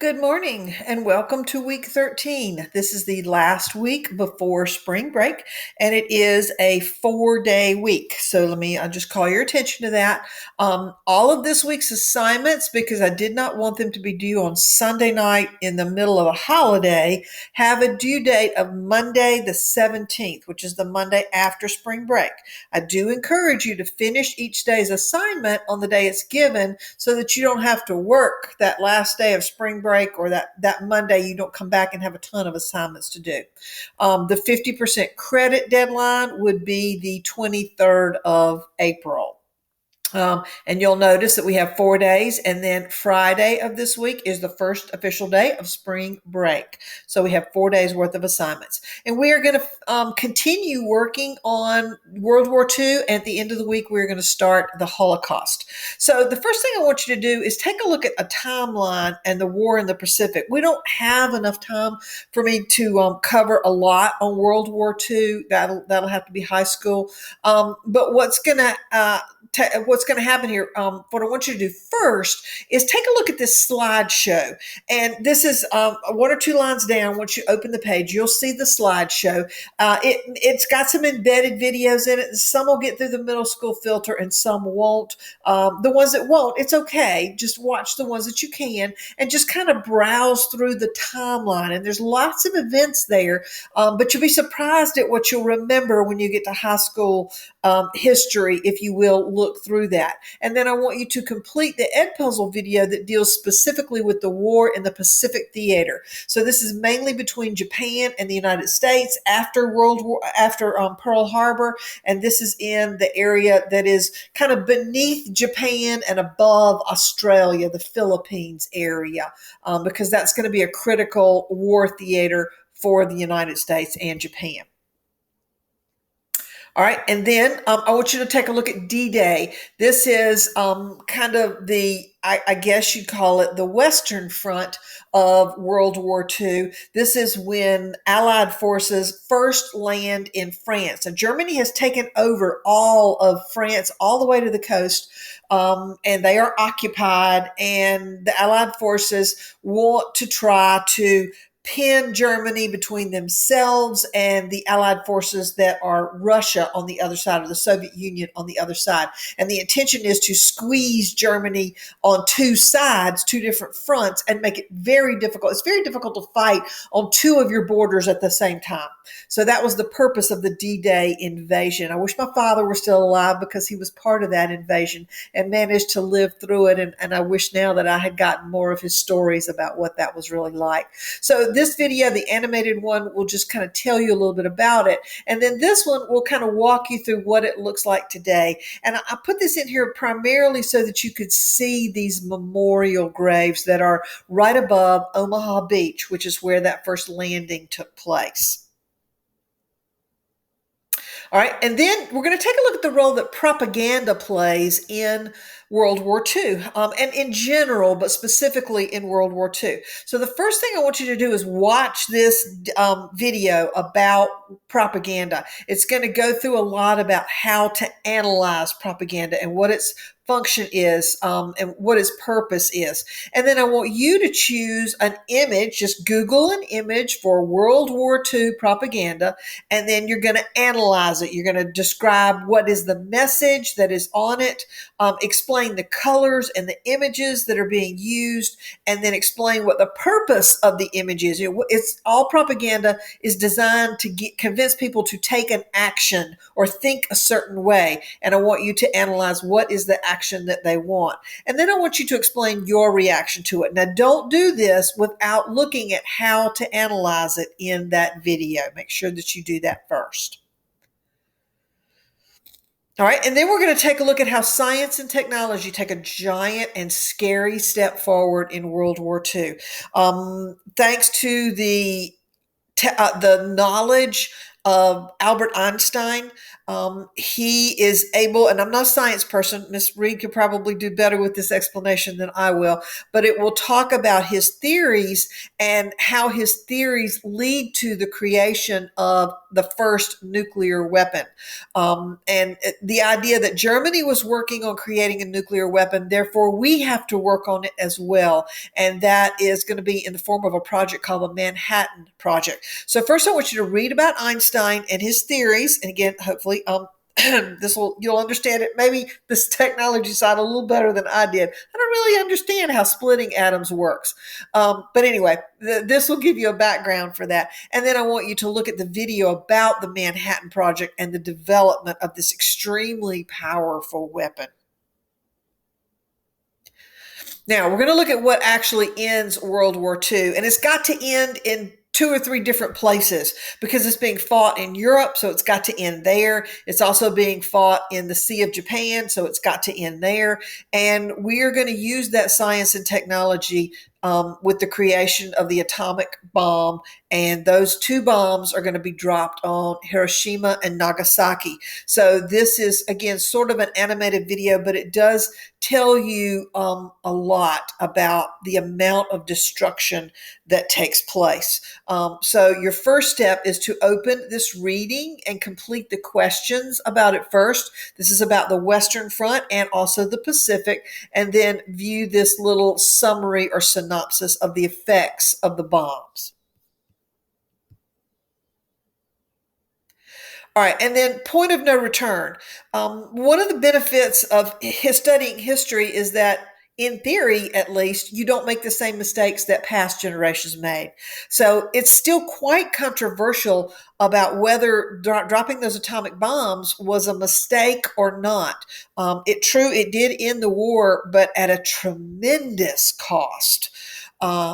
Good morning and welcome to week 13. This is the last week before spring break and it is a 4-day week. So I'll just call your attention to that. All of this week's assignments, because I did not want them to be due on Sunday night in the middle of a holiday, have a due date of Monday the 17th, which is the Monday after spring break. I do encourage you to finish each day's assignment on the day it's given so that you don't have to work that last day of spring break or that Monday you don't come back and have a ton of assignments to do. The 50% credit deadline would be the 23rd of April. And you'll notice that we have 4 days, and then Friday of this week is the first official day of spring break. So we have 4 days worth of assignments, and we are going to continue working on World War II. And at the end of the week, we're going to start the Holocaust. So the first thing I want you to do is take a look at a timeline and the war in the Pacific. We don't have enough time for me to cover a lot on World War II. That'll have to be high school. But what's going to happen here, what I want you to do first is take a look at this slideshow. And this is one or two lines down. Once you open the page, you'll see the slideshow. It's got some embedded videos in it. Some will get through the middle school filter and some won't. The ones that won't, it's okay. Just watch the ones that you can and just kind of browse through the timeline. And there's lots of events there, but you'll be surprised at what you'll remember when you get to high school history, if you will look through that. And then I want you to complete the Edpuzzle video that deals specifically with the war in the Pacific theater. So this is mainly between Japan and the United States after Pearl Harbor, and this is in the area that is kind of beneath Japan and above Australia, the Philippines area, because that's going to be a critical war theater for the United States and Japan. All right, and then I want you to take a look at D-Day. This is kind of I guess you'd call it the Western Front of World War II. This is when Allied forces first land in France. And Germany has taken over all of France, all the way to the coast, and they are occupied. And the Allied forces want to try to pin Germany between themselves and the Allied forces that are Russia on the other side, of the Soviet Union on the other side. And the intention is to squeeze Germany on two sides, two different fronts, and make it very difficult. It's very difficult to fight on two of your borders at the same time. So that was the purpose of the D-Day invasion. I wish my father were still alive, because he was part of that invasion and managed to live through it. And I wish now that I had gotten more of his stories about what that was really like. So this video, the animated one, will just kind of tell you a little bit about it. And then this one will kind of walk you through what it looks like today. And I put this in here primarily so that you could see these memorial graves that are right above Omaha Beach, which is where that first landing took place. All right, and then we're going to take a look at the role that propaganda plays in World War II, and in general, but specifically in World War II. So the first thing I want you to do is watch this video about propaganda. It's going to go through a lot about how to analyze propaganda and what its function is, and what its purpose is. And then I want you to choose an image. Just Google an image for World War II propaganda, and then you're going to analyze it. You're going to describe what is the message that is on it, explain the colors and the images that are being used, and then explain what the purpose of the image is. It's all propaganda is designed to convince people to take an action or think a certain way. And I want you to analyze what is the action that they want. And then I want you to explain your reaction to it. Now, don't do this without looking at how to analyze it in that video. Make sure that you do that first. All right, and then we're going to take a look at how science and technology take a giant and scary step forward in World War II. Thanks to the knowledge of Albert Einstein. He is able, and I'm not a science person, Miss Reed could probably do better with this explanation than I will, but it will talk about his theories and how his theories lead to the creation of the first nuclear weapon. And the idea that Germany was working on creating a nuclear weapon, therefore we have to work on it as well. And that is going to be in the form of a project called the Manhattan Project. So first I want you to read about Einstein and his theories. And again, hopefully, you'll understand it. Maybe this technology side a little better than I did. I don't really understand how splitting atoms works. But anyway, this will give you a background for that. And then I want you to look at the video about the Manhattan Project and the development of this extremely powerful weapon. Now, we're going to look at what actually ends World War II, and it's got to end in two or three different places because it's being fought in Europe, so it's got to end there. It's also being fought in the Sea of Japan, so it's got to end there. And we are going to use that science and technology with the creation of the atomic bomb. And those two bombs are going to be dropped on Hiroshima and Nagasaki. So this is, again, sort of an animated video, but it does tell you a lot about the amount of destruction that takes place. So your first step is to open this reading and complete the questions about it first. This is about the Western Front and also the Pacific, and then view this little summary or synopsis of the effects of the bombs. All right, and then point of no return. One of the benefits of studying history is that, in theory at least, you don't make the same mistakes that past generations made. So it's still quite controversial about whether dropping those atomic bombs was a mistake or not. It did end the war, but at a tremendous cost.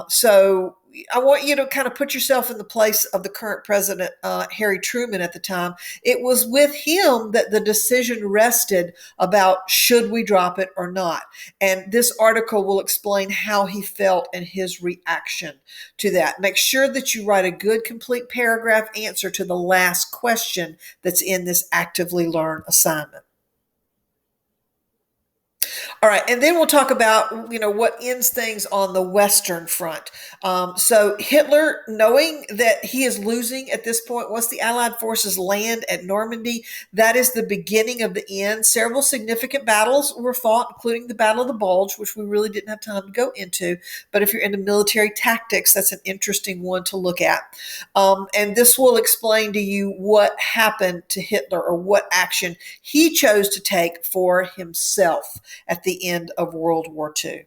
So I want you to kind of put yourself in the place of the current president, Harry Truman, at the time. It was with him that the decision rested about should we drop it or not. And this article will explain how he felt and his reaction to that. Make sure that you write a good, complete paragraph answer to the last question that's in this Actively Learn assignment. All right, and then we'll talk about what ends things on the Western Front. So Hitler, knowing that he is losing at this point, once the Allied forces land at Normandy, that is the beginning of the end. Several significant battles were fought, including the Battle of the Bulge, which we really didn't have time to go into. But if you're into military tactics, that's an interesting one to look at. And this will explain to you what happened to Hitler or what action he chose to take for himself at the end of World War II.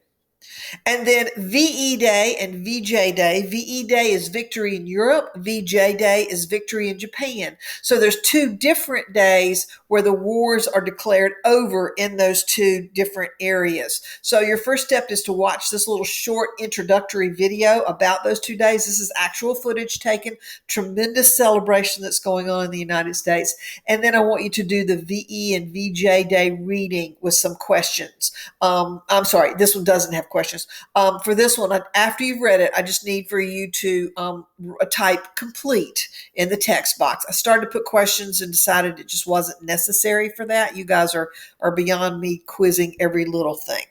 And then VE Day and VJ Day. VE Day is victory in Europe. VJ Day is victory in Japan. So there's two different days where the wars are declared over in those two different areas. So your first step is to watch this little short introductory video about those 2 days. This is actual footage taken, tremendous celebration that's going on in the United States. And then I want you to do the VE and VJ Day reading with some questions. I'm sorry, this one doesn't have questions. For this one, after you've read it, I just need for you to type complete in the text box. I started to put questions and decided it just wasn't necessary for that. You guys are beyond me quizzing every little thing.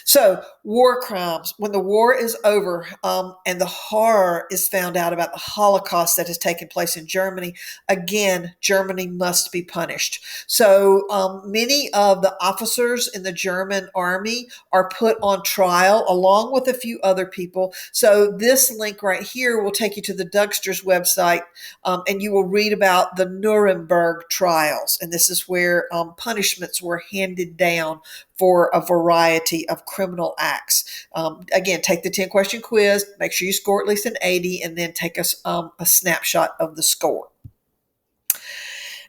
So, war crimes. When the war is over and the horror is found out about the Holocaust that has taken place in Germany, again, Germany must be punished. So, many of the officers in the German army are put on trial along with a few other people. So, this link right here will take you to the Dougsters website and you will read about the Nuremberg trials. And this is where punishments were handed down for a variety of criminal acts. Again, take the 10-question quiz, make sure you score at least an 80, and then take a snapshot of the score.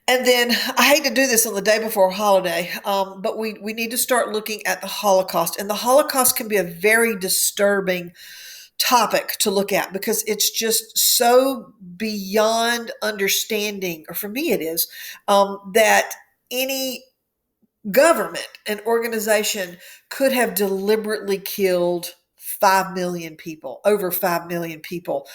And then I hate to do this on the day before a holiday, but we need to start looking at the Holocaust. And the Holocaust can be a very disturbing topic to look at because it's just so beyond understanding, or for me it is, that any government and organization could have deliberately killed 5 million people, over 5 million people,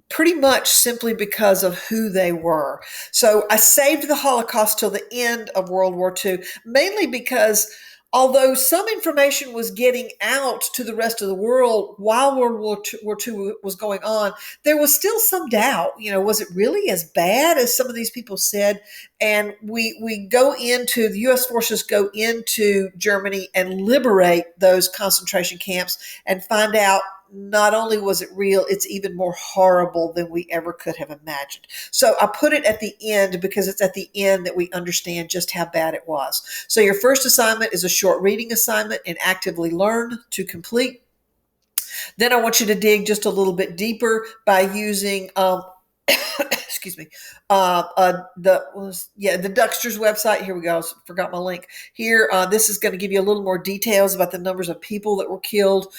pretty much simply because of who they were. So I saved the Holocaust till the end of World War II, mainly because although some information was getting out to the rest of the world while World War II was going on, there was still some doubt. Was it really as bad as some of these people said? And we go into the U.S. forces go into Germany and liberate those concentration camps and find out not only was it real, it's even more horrible than we ever could have imagined. So I put it at the end because it's at the end that we understand just how bad it was. So your first assignment is a short reading assignment and actively learn to complete. Then I want you to dig just a little bit deeper by using excuse me, the Duxter's website. Here we go. Forgot my link here. This is going to give you a little more details about the numbers of people that were killed,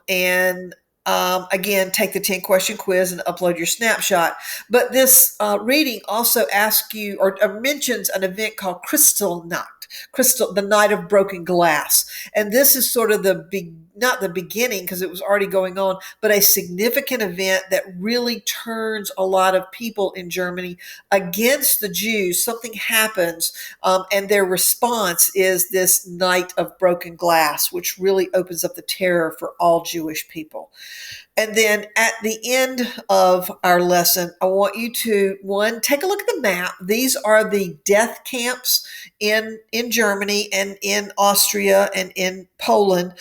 and again, take the 10-question quiz and upload your snapshot. But this reading also asks you or mentions an event called the Night of Broken Glass. And this is sort of not the beginning because it was already going on, but a significant event that really turns a lot of people in Germany against the Jews. Something happens, and their response is this Night of Broken Glass, which really opens up the terror for all Jewish people. And then at the end of our lesson, I want you to, one, take a look at the map. These are the death camps in Germany and in Austria and in Poland,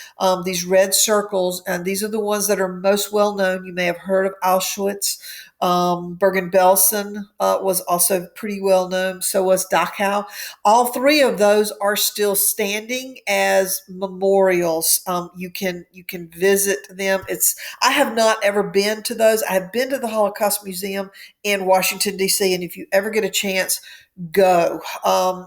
these red circles. And these are the ones that are most well known. You may have heard of Auschwitz. Bergen-Belsen was also pretty well known. So was Dachau. All three of those are still standing as memorials. You can visit them. I have not ever been to those. I have been to the Holocaust Museum in Washington, D.C., and if you ever get a chance, go.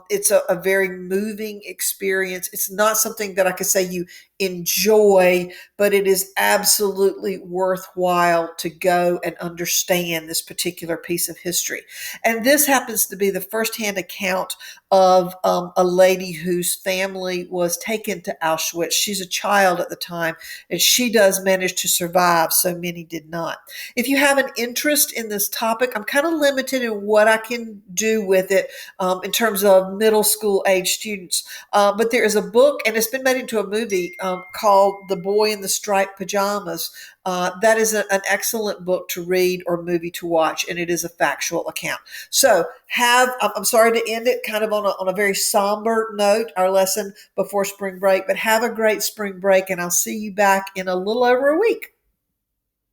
It's a very moving experience. It's not something that I could say you enjoy, but it is absolutely worthwhile to go and understand this particular piece of history. And this happens to be the firsthand account of a lady whose family was taken to Auschwitz. She's a child at the time, and she does manage to survive, so many did not. If you have an interest in this topic, I'm kind of limited in what I can do with it in terms of middle school age students. But there is a book, and it's been made into a movie called The Boy in the Striped Pajamas. That is an excellent book to read or movie to watch, and it is a factual account. So I'm sorry to end it kind of on a very somber note, our lesson before spring break, but have a great spring break, and I'll see you back in a little over a week.